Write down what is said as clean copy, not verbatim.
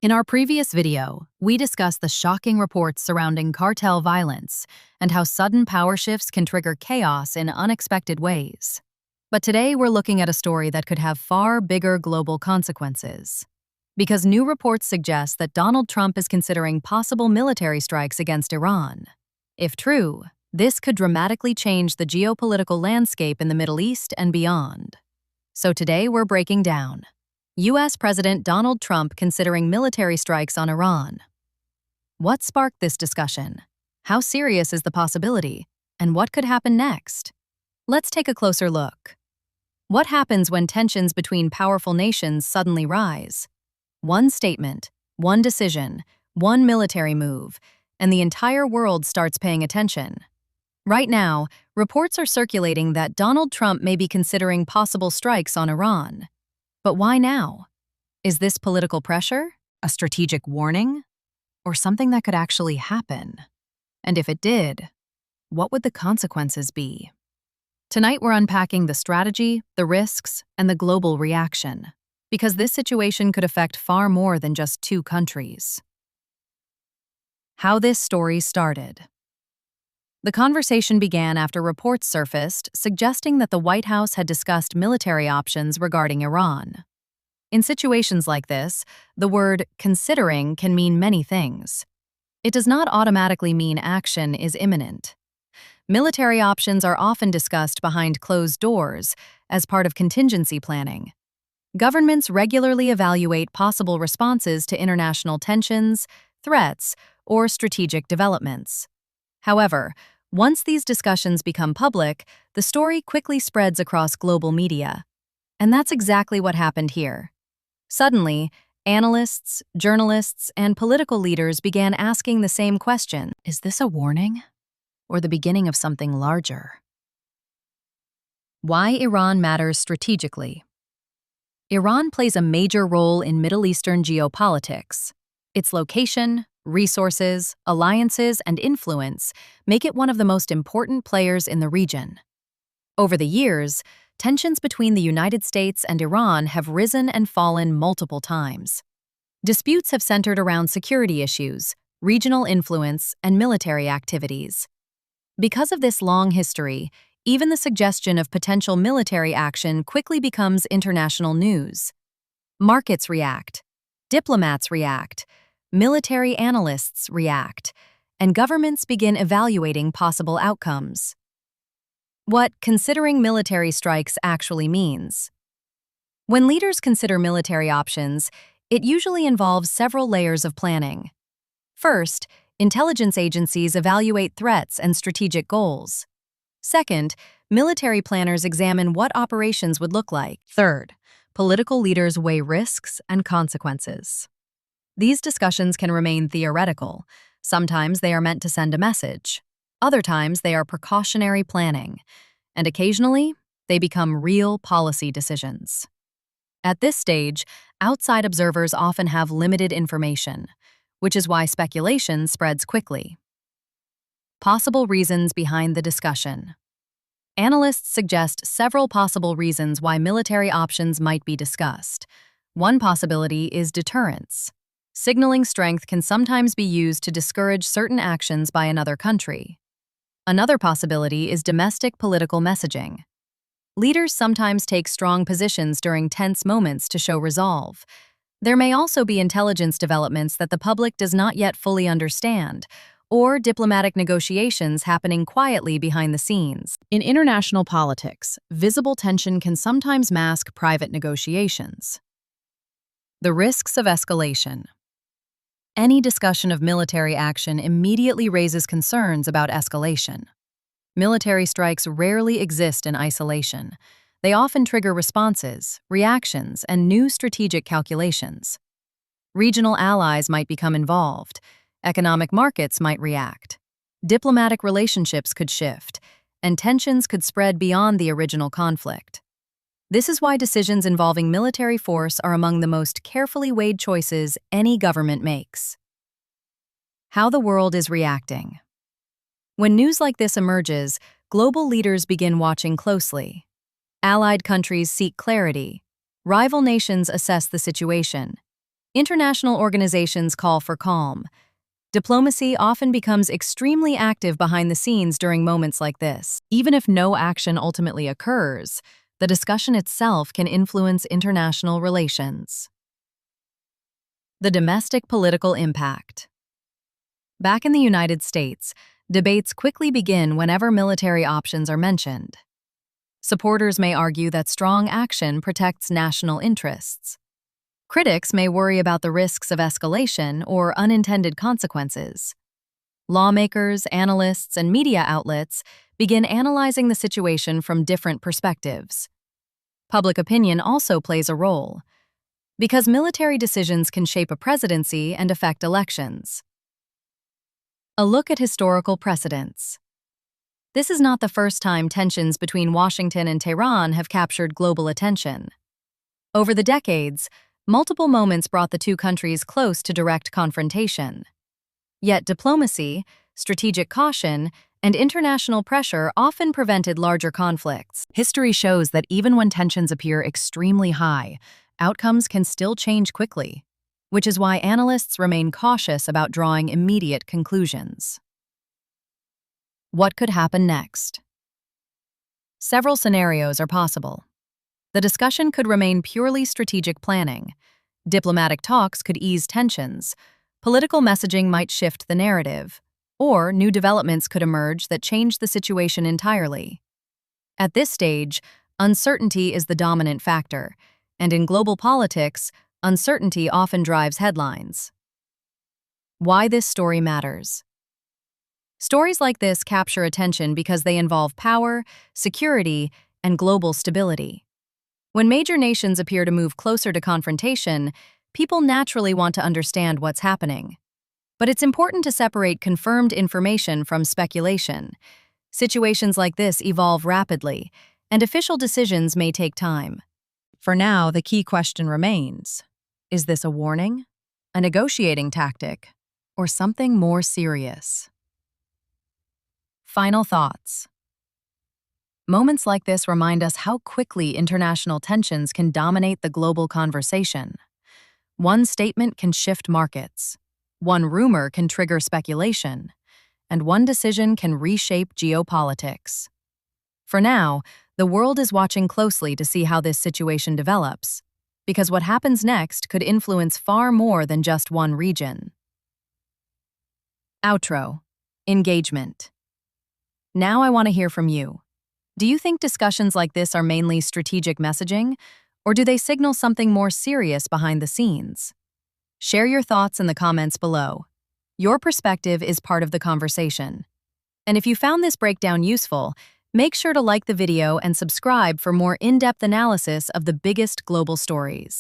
In our previous video, we discussed the shocking reports surrounding cartel violence and how sudden power shifts can trigger chaos in unexpected ways. But today we're looking at a story that could have far bigger global consequences. Because new reports suggest that Donald Trump is considering possible military strikes against Iran. If true, this could dramatically change the geopolitical landscape in the Middle East and beyond. So today we're breaking down U.S. President Donald Trump considering military strikes on Iran. What sparked this discussion? How serious is the possibility? And what could happen next? Let's take a closer look. What happens when tensions between powerful nations suddenly rise? One statement, one decision, one military move, and the entire world starts paying attention. Right now, reports are circulating that Donald Trump may be considering possible strikes on Iran. But why now? Is this political pressure, a strategic warning, or something that could actually happen? And if it did, what would the consequences be? Tonight we're unpacking the strategy, the risks, and the global reaction, because this situation could affect far more than just two countries. How this story started. The conversation began after reports surfaced suggesting that the White House had discussed military options regarding Iran. In situations like this, the word considering can mean many things. It does not automatically mean action is imminent. Military options are often discussed behind closed doors as part of contingency planning. Governments regularly evaluate possible responses to international tensions, threats, or strategic developments. However, once these discussions become public, the story quickly spreads across global media. And that's exactly what happened here. Suddenly, analysts, journalists, and political leaders began asking the same question: is this a warning or the beginning of something larger? Why Iran matters strategically. Iran plays a major role in Middle Eastern geopolitics. Its location, resources, alliances, and influence make it one of the most important players in the region. Over the years, tensions between the United States and Iran have risen and fallen multiple times. Disputes have centered around security issues, regional influence, and military activities. Because of this long history, even the suggestion of potential military action quickly becomes international news. Markets react, diplomats react, military analysts react, and governments begin evaluating possible outcomes. What considering military strikes actually means. When leaders consider military options, it usually involves several layers of planning. First, intelligence agencies evaluate threats and strategic goals. Second, military planners examine what operations would look like. Third, political leaders weigh risks and consequences. These discussions can remain theoretical. Sometimes they are meant to send a message. Other times they are precautionary planning. And occasionally, they become real policy decisions. At this stage, outside observers often have limited information, which is why speculation spreads quickly. Possible reasons behind the discussion. Analysts suggest several possible reasons why military options might be discussed. One possibility is deterrence. Signaling strength can sometimes be used to discourage certain actions by another country. Another possibility is domestic political messaging. Leaders sometimes take strong positions during tense moments to show resolve. There may also be intelligence developments that the public does not yet fully understand, or diplomatic negotiations happening quietly behind the scenes. In international politics, visible tension can sometimes mask private negotiations. The risks of escalation. Any discussion of military action immediately raises concerns about escalation. Military strikes rarely exist in isolation. They often trigger responses, reactions, and new strategic calculations. Regional allies might become involved. Economic markets might react. Diplomatic relationships could shift, and tensions could spread beyond the original conflict. This is why decisions involving military force are among the most carefully weighed choices any government makes. How the world is reacting. When news like this emerges, global leaders begin watching closely. Allied countries seek clarity. Rival nations assess the situation. International organizations call for calm. Diplomacy often becomes extremely active behind the scenes during moments like this. Even if no action ultimately occurs, the discussion itself can influence international relations. The domestic political impact. Back in the United States, debates quickly begin whenever military options are mentioned. Supporters may argue that strong action protects national interests. Critics may worry about the risks of escalation or unintended consequences. Lawmakers, analysts, and media outlets begin analyzing the situation from different perspectives. Public opinion also plays a role, because military decisions can shape a presidency and affect elections. A look at historical precedents. This is not the first time tensions between Washington and Tehran have captured global attention. Over the decades, multiple moments brought the two countries close to direct confrontation. Yet diplomacy, strategic caution, and international pressure often prevented larger conflicts. History shows that even when tensions appear extremely high, outcomes can still change quickly, which is why analysts remain cautious about drawing immediate conclusions. What could happen next? Several scenarios are possible. The discussion could remain purely strategic planning. Diplomatic talks could ease tensions. Political messaging might shift the narrative. Or new developments could emerge that change the situation entirely. At this stage, uncertainty is the dominant factor, and in global politics, uncertainty often drives headlines. Why this story matters. Stories like this capture attention because they involve power, security, and global stability. When major nations appear to move closer to confrontation, people naturally want to understand what's happening. But it's important to separate confirmed information from speculation. Situations like this evolve rapidly, and official decisions may take time. For now, the key question remains: is this a warning, a negotiating tactic, or something more serious? Final thoughts. Moments like this remind us how quickly international tensions can dominate the global conversation. One statement can shift markets, one rumor can trigger speculation, and one decision can reshape geopolitics. For now, the world is watching closely to see how this situation develops, because what happens next could influence far more than just one region. Outro. Engagement. Now I want to hear from you. Do you think discussions like this are mainly strategic messaging, or do they signal something more serious behind the scenes? Share your thoughts in the comments below. Your perspective is part of the conversation. And if you found this breakdown useful, make sure to like the video and subscribe for more in-depth analysis of the biggest global stories.